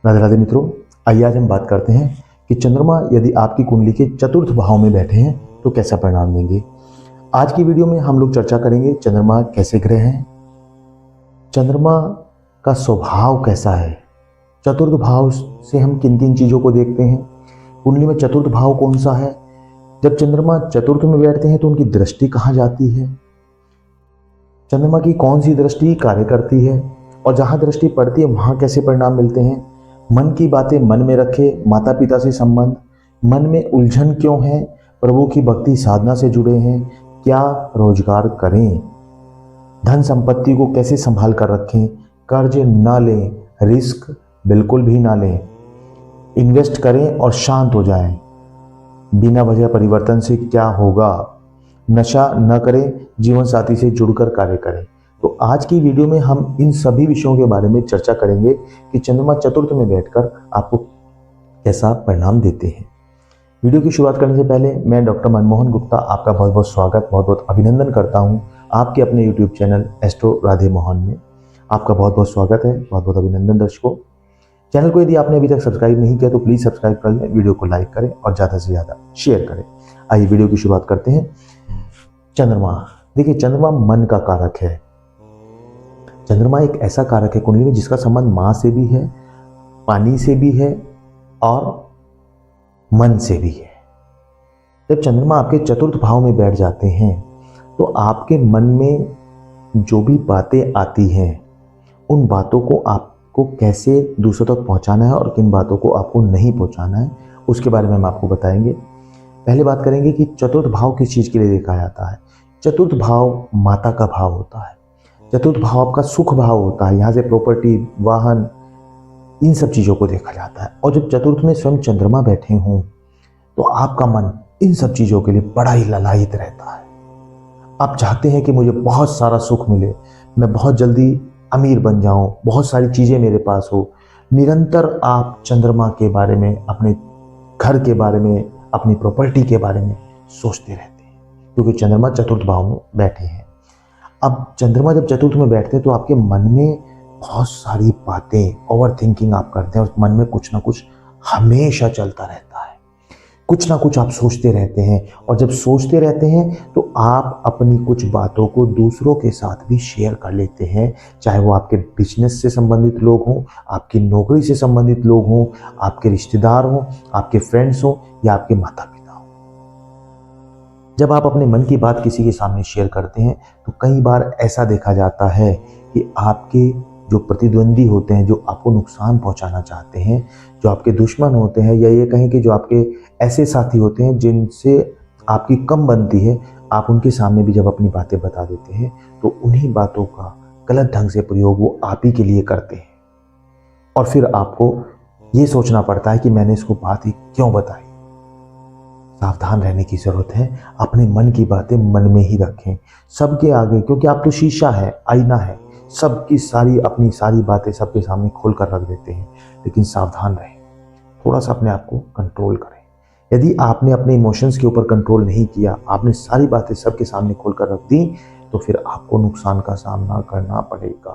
राधे राधे मित्रों, आइए आज हम बात करते हैं कि चंद्रमा यदि आपकी कुंडली के चतुर्थ भाव में बैठे हैं तो कैसा परिणाम देंगे। आज की वीडियो में हम लोग चर्चा करेंगे चंद्रमा कैसे ग्रह हैं, चंद्रमा का स्वभाव कैसा है, चतुर्थ भाव से हम किन किन चीज़ों को देखते हैं, कुंडली में चतुर्थ भाव कौन सा है, जब चंद्रमा चतुर्थ में बैठते हैं तो उनकी दृष्टि कहाँ जाती है, चंद्रमा की कौन सी दृष्टि कार्य करती है और जहाँ दृष्टि पड़ती है वहाँ कैसे परिणाम मिलते हैं। मन की बातें मन में रखे, माता पिता से संबंध, मन में उलझन क्यों है, प्रभु की भक्ति साधना से जुड़े हैं, क्या रोजगार करें, धन संपत्ति को कैसे संभाल कर रखें, कर्ज ना लें, रिस्क बिल्कुल भी ना लें, इन्वेस्ट करें और शांत हो जाएं, बिना वजह परिवर्तन से क्या होगा, नशा न करें, जीवन साथी से जुड़कर कार्य करें। तो आज की वीडियो में हम इन सभी विषयों के बारे में चर्चा करेंगे कि चंद्रमा चतुर्थ में बैठकर आपको कैसा परिणाम देते हैं। वीडियो की शुरुआत करने से पहले मैं डॉक्टर मनमोहन गुप्ता आपका बहुत बहुत स्वागत, बहुत बहुत अभिनंदन करता हूं आपके अपने YouTube channel astro Radhe Mohan में। आपका बहुत बहुत स्वागत है, बहुत बहुत अभिनंदन दर्शकों। चैनल को यदि आपने अभी तक सब्सक्राइब नहीं किया तो प्लीज़ सब्सक्राइब कर लें, वीडियो को लाइक करें और ज़्यादा से ज़्यादा शेयर करें। आइए वीडियो की शुरुआत करते हैं। चंद्रमा, देखिए चंद्रमा मन का कारक है। चंद्रमा एक ऐसा कारक है कुंडली में जिसका संबंध माँ से भी है, पानी से भी है और मन से भी है। जब चंद्रमा आपके चतुर्थ भाव में बैठ जाते हैं तो आपके मन में जो भी बातें आती हैं उन बातों को आपको कैसे दूसरों तक पहुंचाना है और किन बातों को आपको नहीं पहुंचाना है उसके बारे में हम आपको बताएंगे। पहले बात करेंगे कि चतुर्थ भाव किस चीज़ के लिए देखा जाता है। चतुर्थ भाव माता का भाव होता है। चतुर्थ भाव आपका सुख भाव होता है, यहाँ से प्रॉपर्टी, वाहन, इन सब चीज़ों को देखा जाता है। और जब चतुर्थ में स्वयं चंद्रमा बैठे हों तो आपका मन इन सब चीज़ों के लिए बड़ा ही ललायित रहता है। आप चाहते हैं कि मुझे बहुत सारा सुख मिले, मैं बहुत जल्दी अमीर बन जाऊं, बहुत सारी चीज़ें मेरे पास हो। निरंतर आप चंद्रमा के बारे में, अपने घर के बारे में, अपनी प्रॉपर्टी के बारे में सोचते रहते हैं क्योंकि चंद्रमा चतुर्थ भाव में बैठे हैं। अब चंद्रमा जब चतुर्थ में बैठते हैं तो आपके मन में बहुत सारी बातें, ओवर थिंकिंग आप करते हैं और मन में कुछ ना कुछ हमेशा चलता रहता है। कुछ ना कुछ आप सोचते रहते हैं और जब सोचते रहते हैं तो आप अपनी कुछ बातों को दूसरों के साथ भी शेयर कर लेते हैं, चाहे वो आपके बिजनेस से संबंधित लोग हों, आपकी नौकरी से संबंधित लोग हों, आपके रिश्तेदार हों, आपके फ्रेंड्स हों या आपके माता पिता हों। जब आप अपने मन की बात किसी के सामने शेयर करते हैं तो कई बार ऐसा देखा जाता है कि आपके जो प्रतिद्वंदी होते हैं, जो आपको नुकसान पहुंचाना चाहते हैं, जो आपके दुश्मन होते हैं या ये कहें कि जो आपके ऐसे साथी होते हैं जिनसे आपकी कम बनती है, आप उनके सामने भी जब अपनी बातें बता देते हैं तो उन्हीं बातों का गलत ढंग से प्रयोग वो आप ही के लिए करते हैं और फिर आपको ये सोचना पड़ता है कि मैंने इसको बात ही क्यों बताई। सावधान रहने की ज़रूरत है। अपने मन की बातें मन में ही रखें सबके आगे, क्योंकि आप तो शीशा है, आईना है, सबकी सारी अपनी सारी बातें सबके सामने खोल कर रख देते हैं। लेकिन सावधान रहें, थोड़ा सा अपने आप को कंट्रोल करें। यदि आपने अपने इमोशंस के ऊपर कंट्रोल नहीं किया, आपने सारी बातें सबके सामने खोल कर रख दी तो फिर आपको नुकसान का सामना करना पड़ेगा।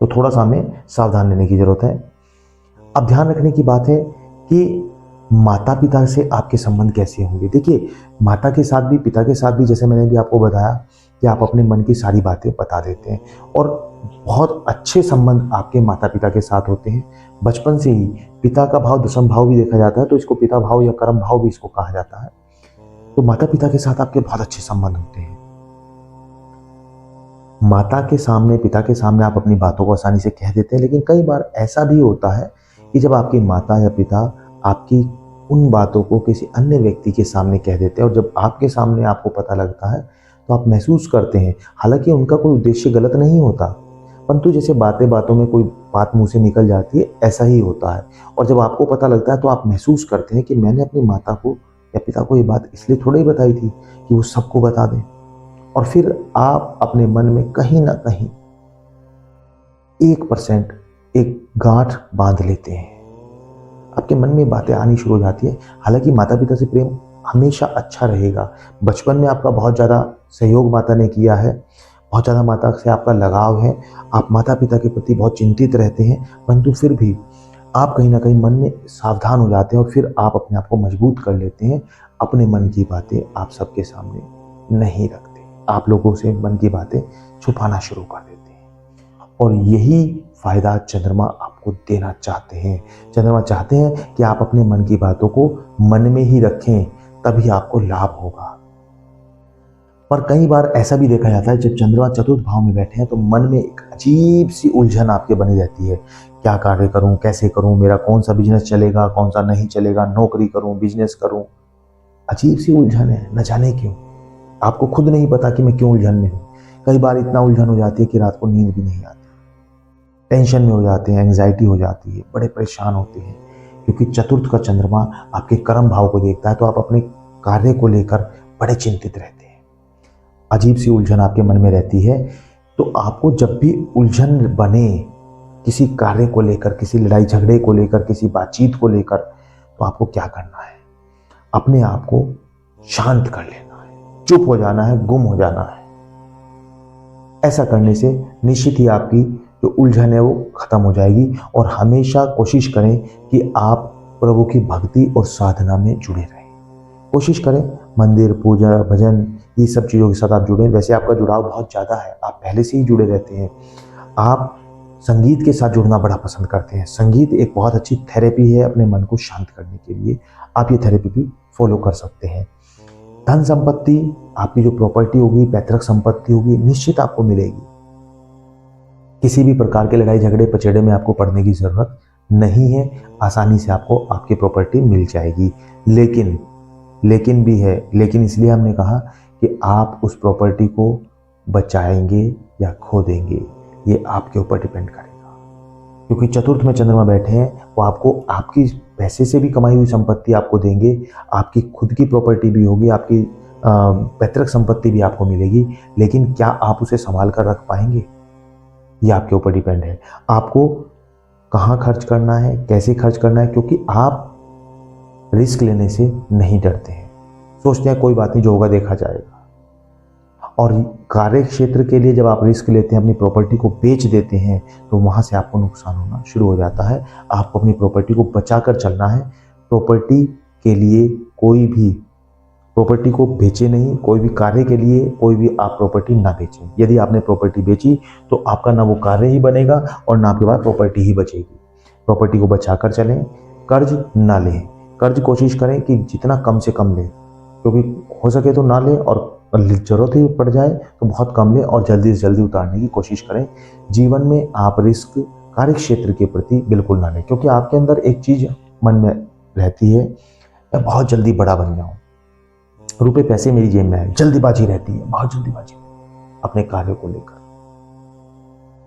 तो थोड़ा सा हमें सावधान रहने की ज़रूरत है। अब ध्यान रखने की बात है कि माता पिता से आपके संबंध कैसे होंगे। देखिए माता के साथ भी, पिता के साथ भी, जैसे मैंने भी आपको बताया कि आप अपने मन की सारी बातें बता देते हैं और बहुत अच्छे संबंध आपके माता पिता के साथ होते हैं। बचपन से ही पिता का भाव दशम भाव भी देखा जाता है तो इसको पिता भाव या कर्म भाव भी इसको कहा जाता है। तो माता पिता के साथ आपके बहुत अच्छे संबंध होते हैं। माता के सामने, पिता के सामने आप अपनी बातों को आसानी से कह देते हैं, लेकिन कई बार ऐसा भी होता है कि जब आपकी माता या पिता आपकी उन बातों को किसी अन्य व्यक्ति के सामने कह देते हैं और जब आपके सामने आपको पता लगता है तो आप महसूस करते हैं, हालांकि उनका कोई उद्देश्य गलत नहीं होता, परंतु जैसे बातें बातों में कोई बात मुंह से निकल जाती है, ऐसा ही होता है। और जब आपको पता लगता है तो आप महसूस करते हैं कि मैंने अपनी माता को या पिता को ये बात इसलिए थोड़ा ही बताई थी कि वो सबको बता दें। और फिर आप अपने मन में कहीं ना कहीं 1% एक गांठ बांध लेते हैं। आपके मन में बातें आनी शुरू हो जाती है। हालांकि माता पिता से प्रेम हमेशा अच्छा रहेगा। बचपन में आपका बहुत ज़्यादा सहयोग माता ने किया है, बहुत ज़्यादा माता से आपका लगाव है, आप माता पिता के प्रति बहुत चिंतित रहते हैं, परंतु फिर भी आप कहीं ना कहीं मन में सावधान हो जाते हैं और फिर आप अपने आप को मजबूत कर लेते हैं। अपने मन की बातें आप सबके सामने नहीं रखते, आप लोगों से मन की बातें छुपाना शुरू कर देते हैं। और यही फायदा चंद्रमा आपको देना चाहते हैं। चंद्रमा चाहते हैं कि आप अपने मन की बातों को मन में ही रखें, तभी आपको लाभ होगा। पर कई बार ऐसा भी देखा जाता है, जब चंद्रमा चतुर्थ भाव में बैठे हैं तो मन में एक अजीब सी उलझन आपके बनी रहती है। क्या कार्य करूं, कैसे करूं, मेरा कौन सा बिजनेस चलेगा, कौन सा नहीं चलेगा, नौकरी करूं, बिजनेस करूं। अजीब सी उलझन है, न जाने क्यों। आपको खुद नहीं पता कि मैं क्यों उलझन में हूं। कई बार इतना उलझन हो जाती है कि रात को नींद भी नहीं आती, टेंशन में हो जाते हैं, एंग्जाइटी हो जाती है, बड़े परेशान होते हैं। क्योंकि चतुर्थ का चंद्रमा आपके कर्म भाव को देखता है, तो आप अपने कार्य को लेकर बड़े चिंतित रहते हैं। अजीब सी उलझन आपके मन में रहती है। तो आपको जब भी उलझन बने किसी कार्य को लेकर, किसी लड़ाई झगड़े को लेकर, किसी बातचीत को लेकर, तो आपको क्या करना है, अपने आप को शांत कर लेना है, चुप हो जाना है, गुम हो जाना है। ऐसा करने से निश्चित ही आपकी जो उलझन है वो खत्म हो जाएगी। और हमेशा कोशिश करें कि आप प्रभु की भक्ति और साधना में जुड़े रहें। कोशिश करें मंदिर, पूजा, भजन, ये सब चीज़ों के साथ आप जुड़ें। वैसे आपका जुड़ाव बहुत ज़्यादा है, आप पहले से ही जुड़े रहते हैं। आप संगीत के साथ जुड़ना बड़ा पसंद करते हैं। संगीत एक बहुत अच्छी थेरेपी है अपने मन को शांत करने के लिए। आप ये थेरेपी भी फॉलो कर सकते हैं। धन संपत्ति, आपकी जो प्रॉपर्टी होगी, पैतृक संपत्ति होगी, निश्चित आपको मिलेगी। किसी भी प्रकार के लड़ाई झगड़े पचेड़े में आपको पड़ने की जरूरत नहीं है। आसानी से आपको आपकी प्रॉपर्टी मिल जाएगी। लेकिन भी है, लेकिन इसलिए हमने कहा कि आप उस प्रॉपर्टी को बचाएंगे या खो देंगे, ये आपके ऊपर डिपेंड करेगा। क्योंकि चतुर्थ में चंद्रमा बैठे हैं, वो आपको आपकी पैसे से भी कमाई हुई संपत्ति आपको देंगे, आपकी खुद की प्रॉपर्टी भी होगी, आपकी पैतृक संपत्ति भी आपको मिलेगी। लेकिन क्या आप उसे संभाल कर रख पाएंगे, ये आपके ऊपर डिपेंड है। आपको कहाँ खर्च करना है, कैसे खर्च करना है, क्योंकि आप रिस्क लेने से नहीं डरते हैं। सोचते हैं कोई बात नहीं, जो होगा देखा जाएगा। और कार्य क्षेत्र के लिए जब आप रिस्क लेते हैं, अपनी प्रॉपर्टी को बेच देते हैं, तो वहां से आपको नुकसान होना शुरू हो जाता है। आपको अपनी प्रॉपर्टी को बचाकर चलना है। प्रॉपर्टी के लिए कोई भी प्रॉपर्टी को बेचे नहीं, कोई भी कार्य के लिए कोई भी आप प्रॉपर्टी ना बेचें। यदि आपने प्रॉपर्टी बेची तो आपका ना वो कार्य ही बनेगा और ना आपके पास प्रॉपर्टी ही बचेगी। प्रॉपर्टी को बचाकर चलें, कर्ज ना लें। कर्ज कोशिश करें कि जितना कम से कम लें, क्योंकि हो सके तो ना लें, और जरूरत ही पड़ जाए तो बहुत कम लें और जल्दी से जल्दी उतारने की कोशिश करें। जीवन में आप रिस्क कार्य क्षेत्र के प्रति बिल्कुल ना लें, क्योंकि आपके अंदर एक चीज मन में रहती है, मैं बहुत जल्दी बड़ा बन जाऊं, रुपए पैसे मेरी जेब में है, जल्दीबाजी रहती है, बहुत जल्दीबाजी अपने कार्य को लेकर।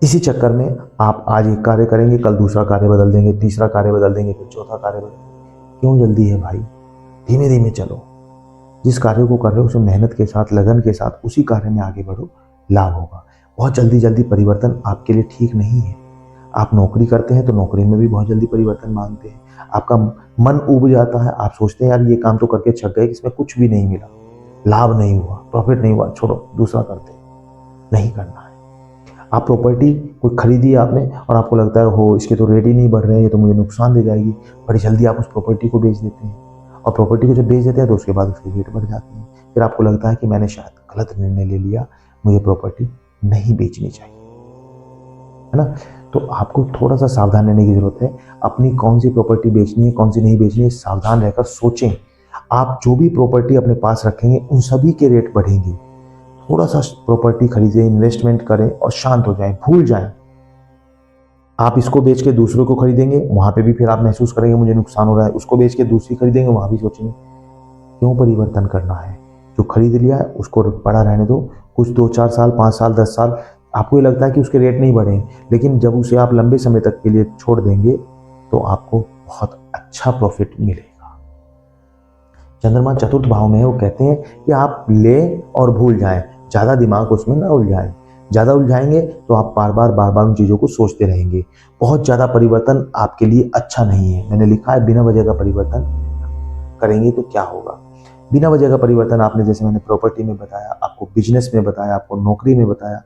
इसी चक्कर में आप आज एक कार्य करेंगे, कल दूसरा कार्य बदल देंगे, तीसरा कार्य बदल देंगे, फिर चौथा कार्य बदल देंगे। क्यों जल्दी है भाई, धीमे धीमे चलो। जिस कार्य को कर रहे हो उसे मेहनत के साथ, लगन के साथ उसी कार्य में आगे बढ़ो, लाभ होगा। बहुत जल्दी जल्दी परिवर्तन आपके लिए ठीक नहीं है। आप नौकरी करते हैं तो नौकरी में भी बहुत जल्दी परिवर्तन मांगते हैं। आपका मन उब जाता है, आप सोचते हैं यार ये काम तो करके छक गए, इसमें कुछ भी नहीं मिला, लाभ नहीं हुआ, प्रॉफिट नहीं हुआ, छोड़ो दूसरा करते हैं। नहीं करना है। आप प्रॉपर्टी कोई खरीदी आपने और आपको लगता है हो इसके तो रेट ही नहीं बढ़ रहे हैं, ये तो मुझे नुकसान दे जाएगी, बड़ी जल्दी आप उस प्रॉपर्टी को बेच देते हैं। और प्रॉपर्टी को जब बेच देते हैं तो उसके बाद उसके रेट बढ़ जाते हैं। फिर आपको लगता है कि मैंने शायद गलत निर्णय ले लिया, मुझे प्रॉपर्टी नहीं बेचनी चाहिए, है ना। तो आपको थोड़ा सा सावधान रहने की जरूरत है। अपनी कौन सी प्रॉपर्टी बेचनी है, कौन सी नहीं बेचनी है, सावधान रहकर सोचें। आप जो भी प्रॉपर्टी अपने पास रखेंगे उन सभी के रेट बढ़ेंगे। थोड़ा सा प्रॉपर्टी खरीदें, इन्वेस्टमेंट करें और शांत हो जाएं, भूल जाएं। आप इसको बेच के दूसरों को खरीदेंगे, वहां पे भी फिर आप महसूस करेंगे मुझे नुकसान हो रहा है। उसको बेच के दूसरी खरीदेंगे, वहां भी सोचेंगे क्यों परिवर्तन करना है। जो खरीद लिया है उसको पड़ा रहने दो। कुछ 2-4 साल, 5 साल, 10 साल आपको ये लगता है कि उसके रेट नहीं बढ़े, लेकिन जब उसे आप लंबे समय तक के लिए छोड़ देंगे तो आपको बहुत अच्छा प्रॉफिट मिलेगा। चंद्रमा चतुर्थ भाव में है, वो कहते हैं कि आप लें और भूल जाएं, ज्यादा दिमाग उसमें ना उलझाएं। ज्यादा उलझाएंगे तो आप बार बार उन चीजों को सोचते रहेंगे। बहुत ज्यादा परिवर्तन आपके लिए अच्छा नहीं है। मैंने लिखा है बिना वजह का परिवर्तन करेंगे तो क्या होगा। बिना वजह का परिवर्तन आपने, जैसे मैंने प्रॉपर्टी में बताया, आपको बिजनेस में बताया, आपको नौकरी में बताया,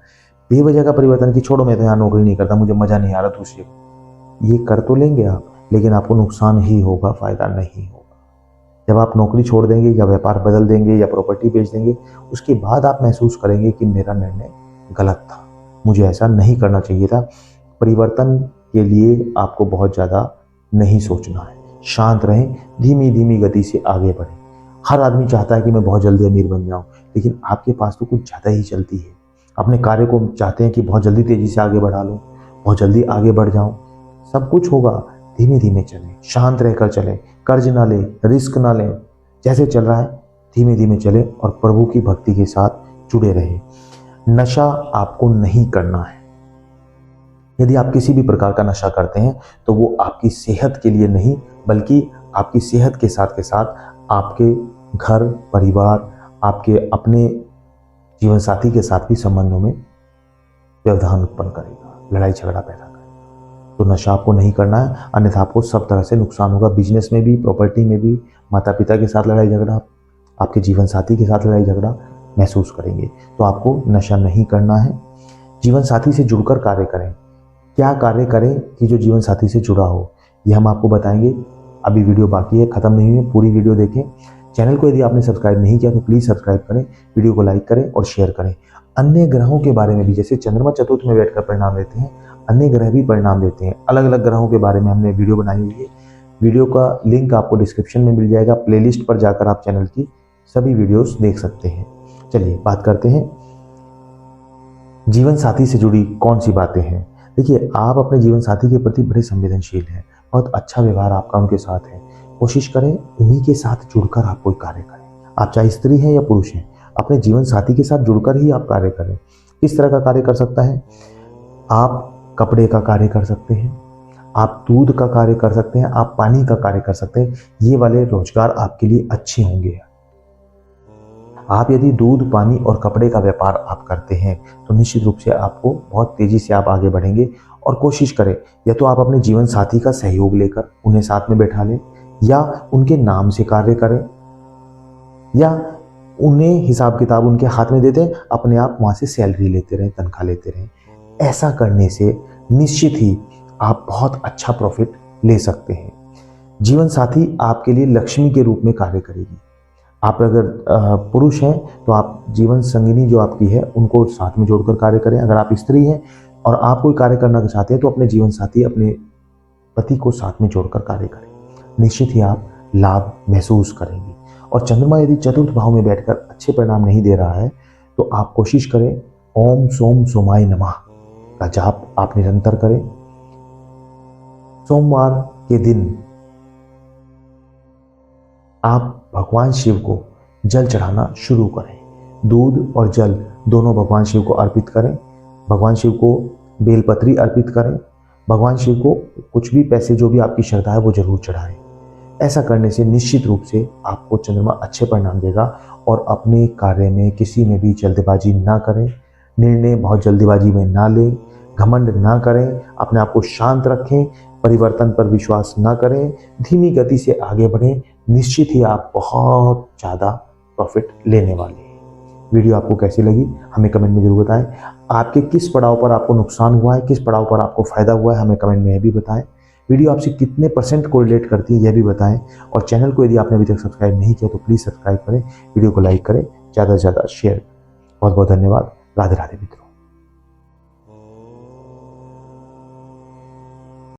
बेवजह का परिवर्तन कि छोड़ो मैं तो यहाँ नौकरी नहीं करता, मुझे मजा नहीं आ रहा दूसरे को, ये कर तो लेंगे आप, लेकिन आपको नुकसान ही होगा, फायदा नहीं होगा। जब आप नौकरी छोड़ देंगे या व्यापार बदल देंगे या प्रॉपर्टी बेच देंगे, उसके बाद आप महसूस करेंगे कि मेरा निर्णय गलत था, मुझे ऐसा नहीं करना चाहिए था। परिवर्तन के लिए आपको बहुत ज़्यादा नहीं सोचना है, शांत रहें, धीमी धीमी गति से आगे बढ़ें। हर आदमी चाहता है कि मैं बहुत जल्दी अमीर बन जाऊं, लेकिन आपके पास तो कुछ ज़्यादा ही चलती है। अपने कार्य को चाहते हैं कि बहुत जल्दी तेज़ी से आगे बढ़ा लूँ, बहुत जल्दी आगे बढ़ जाऊं। सब कुछ होगा, धीमे धीमे चलें, शांत रहकर चलें, कर्ज ना लें, रिस्क ना लें। जैसे चल रहा है धीमे धीमे चलें और प्रभु की भक्ति के साथ जुड़े रहें। नशा आपको नहीं करना है। यदि आप किसी भी प्रकार का नशा करते हैं तो वो आपकी सेहत के लिए नहीं, बल्कि आपकी सेहत के साथ आपके घर परिवार, आपके अपने जीवन साथी के साथ भी संबंधों में व्यवधान उत्पन्न करेगा, लड़ाई झगड़ा पैदा करेगा। तो नशा आपको नहीं करना है, अन्यथा आपको सब तरह से नुकसान होगा। बिजनेस में भी, प्रॉपर्टी में भी, माता पिता के साथ लड़ाई झगड़ा, आपके जीवन साथी के साथ लड़ाई झगड़ा महसूस करेंगे। तो आपको नशा नहीं करना है। जीवन साथी से जुड़कर कार्य करें। क्या कार्य करें कि जो जीवन साथी से जुड़ा हो, यह हम आपको बताएंगे। अभी वीडियो बाकी है, खत्म नहीं है, पूरी वीडियो देखें। चैनल को यदि आपने सब्सक्राइब नहीं किया तो प्लीज़ सब्सक्राइब करें, वीडियो को लाइक करें और शेयर करें। अन्य ग्रहों के बारे में भी, जैसे चंद्रमा चतुर्थ में बैठकर परिणाम देते हैं, अन्य ग्रह भी परिणाम देते हैं। अलग अलग ग्रहों के बारे में हमने वीडियो बनाई हुई है। वीडियो का लिंक आपको डिस्क्रिप्शन में मिल जाएगा। प्लेलिस्ट पर जाकर आप चैनल की सभी वीडियोस देख सकते हैं। चलिए बात करते हैं जीवन साथी से जुड़ी कौन सी बातें हैं। देखिए, आप अपने जीवन साथी के प्रति बड़े संवेदनशील हैं, बहुत अच्छा व्यवहार आपका उनके साथ है। कोशिश करें उन्हीं के साथ जुड़कर आप कोई कार्य करें। आप चाहे स्त्री हैं या पुरुष हैं, अपने जीवन साथी के साथ जुड़कर ही आप कार्य करें। किस तरह का कार्य कर सकता है? आप कपड़े का कार्य कर सकते हैं, आप दूध का कार्य कर सकते हैं, आप पानी का कार्य कर सकते हैं। ये वाले रोजगार आपके लिए अच्छे होंगे। आप यदि दूध, पानी और कपड़े का व्यापार आप करते हैं तो निश्चित रूप से आपको बहुत तेजी से आप आगे बढ़ेंगे। और कोशिश करें, या तो आप अपने जीवन साथी का सहयोग लेकर उन्हें साथ में बैठा लें, या उनके नाम से कार्य करें, या उन्हें हिसाब किताब उनके हाथ में देते हैं, अपने आप वहाँ से सैलरी लेते रहें, तनख्वाह लेते रहें। ऐसा करने से निश्चित ही आप बहुत अच्छा प्रॉफिट ले सकते हैं। जीवन साथी आपके लिए लक्ष्मी के रूप में कार्य करेगी। आप अगर पुरुष हैं तो आप जीवन संगिनी जो आपकी है उनको साथ में जोड़कर कार्य करें। अगर आप स्त्री हैं और आप कोई कार्य करना चाहते हैं तो अपने जीवन साथी, अपने पति को साथ में जोड़कर कार्य करें। निश्चित ही आप लाभ महसूस करेंगे। और चंद्रमा यदि चतुर्थ भाव में बैठकर अच्छे परिणाम नहीं दे रहा है तो आप कोशिश करें ओम सोम सोमाय नमः का जाप आप निरंतर करें। सोमवार के दिन आप भगवान शिव को जल चढ़ाना शुरू करें। दूध और जल दोनों भगवान शिव को अर्पित करें। भगवान शिव को बेलपत्री अर्पित करें। भगवान शिव को कुछ भी पैसे, जो भी आपकी श्रद्धा है, वो जरूर चढ़ाएं। ऐसा करने से निश्चित रूप से आपको चंद्रमा अच्छे परिणाम देगा। और अपने कार्य में किसी में भी जल्दबाजी ना करें, निर्णय बहुत जल्दबाजी में ना लें, घमंड ना करें, अपने आप को शांत रखें, परिवर्तन पर विश्वास ना करें, धीमी गति से आगे बढ़ें। निश्चित ही आप बहुत ज़्यादा प्रॉफिट लेने वाले हैं। वीडियो आपको कैसी लगी हमें कमेंट में जरूर बताएं। आपके किस पड़ाव पर आपको नुकसान हुआ है, किस पड़ाव पर आपको फायदा हुआ है, हमें कमेंट में यह भी बताएं। वीडियो आपसे कितने % कोरिलेट करती है यह भी बताएं। और चैनल को यदि आपने अभी तक सब्सक्राइब नहीं किया तो प्लीज़ सब्सक्राइब करें, वीडियो को लाइक करें, ज़्यादा से ज़्यादा शेयर। बहुत बहुत धन्यवाद। राधे राधे मित्रों।